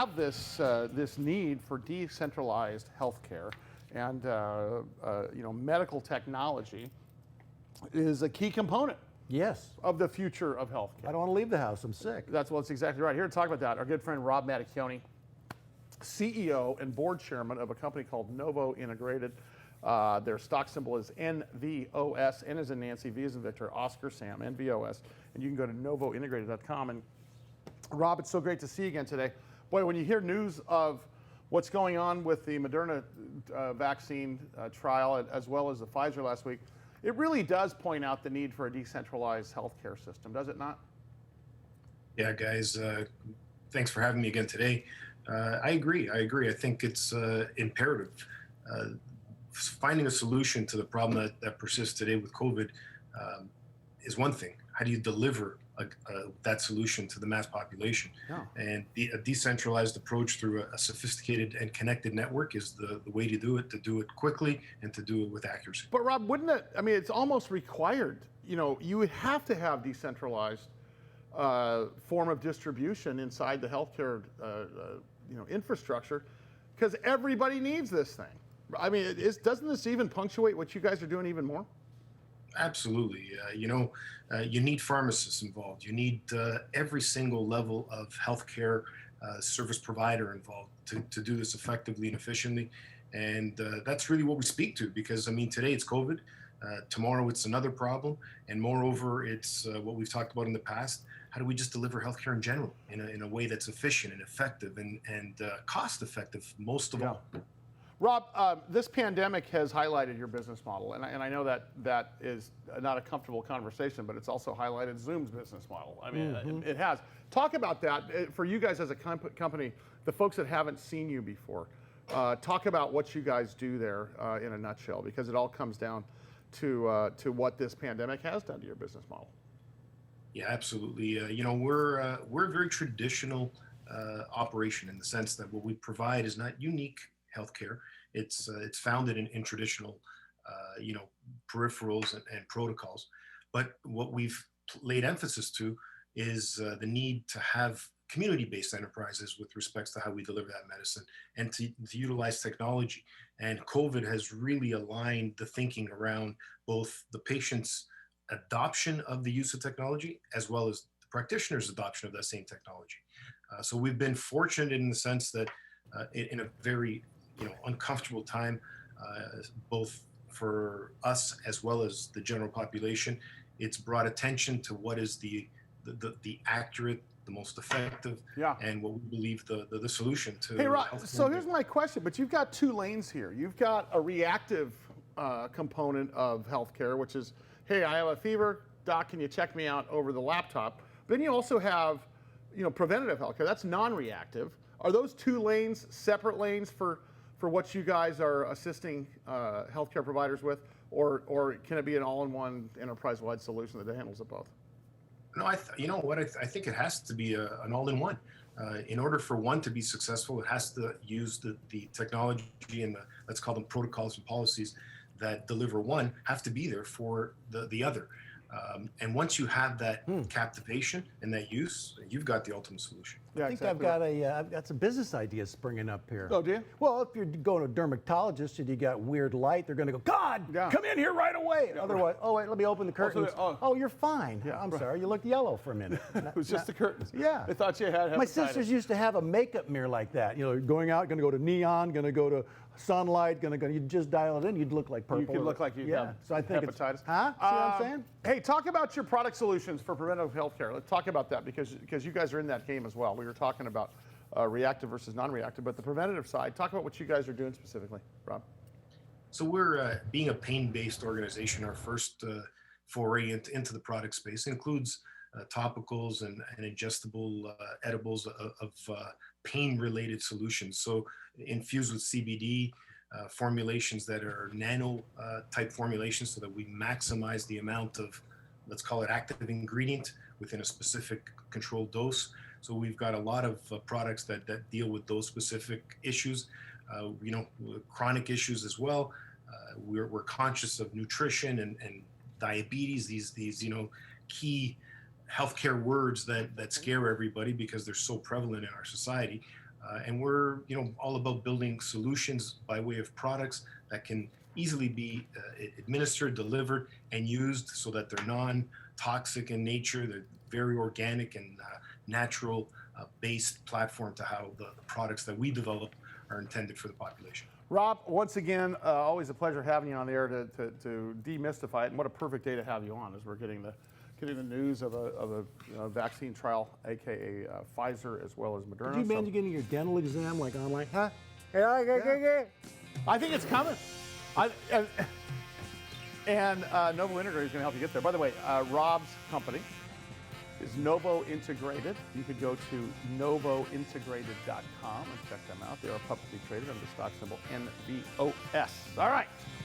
have this need for decentralized healthcare, and medical technology is a key component. Yes. Of the future of healthcare. I don't want to leave the house. I'm sick. That's exactly right. Here to talk about that, our good friend Rob Mattacchione, CEO and board chairman of a company called Novo Integrated. Their stock symbol is NVOS, N as in Nancy, V as in Victor, Oscar, Sam, NVOS. And you can go to novointegrated.com. And Rob, it's so great to see you again today. Boy, when you hear news of what's going on with the Moderna vaccine trial, as well as the Pfizer last week, it really does point out the need for a decentralized healthcare system, does it not? Yeah, guys, thanks for having me again today. I agree. I think it's imperative. Finding a solution to the problem that persists today with COVID is one thing. How do you deliver that solution to the mass population? Yeah. And a decentralized approach through a sophisticated and connected network is the way to do it quickly and to do it with accuracy. But Rob, wouldn't it, I mean, it's almost required, you would have to have decentralized form of distribution inside the healthcare infrastructure, because everybody needs this thing. I mean, doesn't this even punctuate what you guys are doing even more? Absolutely. You need pharmacists involved. You need every single level of healthcare service provider involved to do this effectively and efficiently. And that's really what we speak to, because, I mean, today it's COVID. Tomorrow it's another problem. And moreover, it's what we've talked about in the past. How do we just deliver healthcare in general in a way that's efficient and effective and cost effective, most of all? Rob, this pandemic has highlighted your business model, and I know that is not a comfortable conversation, but it's also highlighted Zoom's business model. I mean, it has. Talk about that for you guys as a company, the folks that haven't seen you before. Talk about what you guys do there in a nutshell, because it all comes down to what this pandemic has done to your business model. Yeah, absolutely. We're a very traditional operation in the sense that what we provide is not unique healthcare. It's founded in traditional, peripherals and protocols. But what we've laid emphasis to is the need to have community-based enterprises with respects to how we deliver that medicine and to utilize technology. And COVID has really aligned the thinking around both the patient's adoption of the use of technology as well as the practitioner's adoption of that same technology. So we've been fortunate in the sense that in a very uncomfortable time, both for us as well as the general population, it's brought attention to what is the accurate, the most effective, and what we believe the solution to. Hey, Rob, so here's my question, but you've got two lanes here. You've got a reactive component of healthcare, which is, hey, I have a fever, doc, can you check me out over the laptop? But then you also have, preventative healthcare. That's non-reactive. Are those two lanes separate lanes for what you guys are assisting healthcare providers with, or can it be an all-in-one enterprise-wide solution that handles it both? No, I think it has to be an all-in-one. In order for one to be successful, it has to use the technology and let's call them protocols and policies that deliver one have to be there for the other. And once you have that captivation and that use, you've got the ultimate solution. Yeah, I think exactly. I've got some business ideas springing up here. Oh, do you? Well, if you're going to a dermatologist and you got weird light, they're going to go, God, come in here right away. Yeah, otherwise, oh, wait, let me open the curtains. Oh, you're fine. Yeah, I'm sorry, you looked yellow for a minute. It was just the curtains. Yeah. I thought you had hepatitis. My sisters used to have a makeup mirror like that. Going out, going to go to neon, going to go to sunlight, you just dial it in, you'd look like purple. You could look like you have so I think hepatitis. See what I'm saying? Hey, talk about your product solutions for preventative healthcare. Let's talk about that because you guys are in that game as well. We were talking about reactive versus non-reactive, but the preventative side, talk about what you guys are doing specifically, Rob. So we're being a pain-based organization. Our first foray into the product space includes topicals and ingestible edibles of pain-related solutions. So infused with CBD, formulations that are nano type formulations so that we maximize the amount of, let's call it active ingredient within a specific controlled dose. So we've got a lot of products that deal with those specific issues, chronic issues as well. We're conscious of nutrition and diabetes, these key healthcare words that scare everybody because they're so prevalent in our society. And we're, all about building solutions by way of products that can easily be administered, delivered, and used so that they're non-toxic in nature. They're very organic and natural based platform to how the products that we develop are intended for the population. Rob, once again, always a pleasure having you on the air to demystify it. And what a perfect day to have you on as we're getting the news of a vaccine trial, aka Pfizer as well as Moderna. Did you manage getting your dental exam like online? Huh? I think it's coming. And Novo Integrated is going to help you get there. By the way, Rob's company is Novo Integrated. You could go to novointegrated.com and check them out. They are publicly traded under the stock symbol NVOS. All right.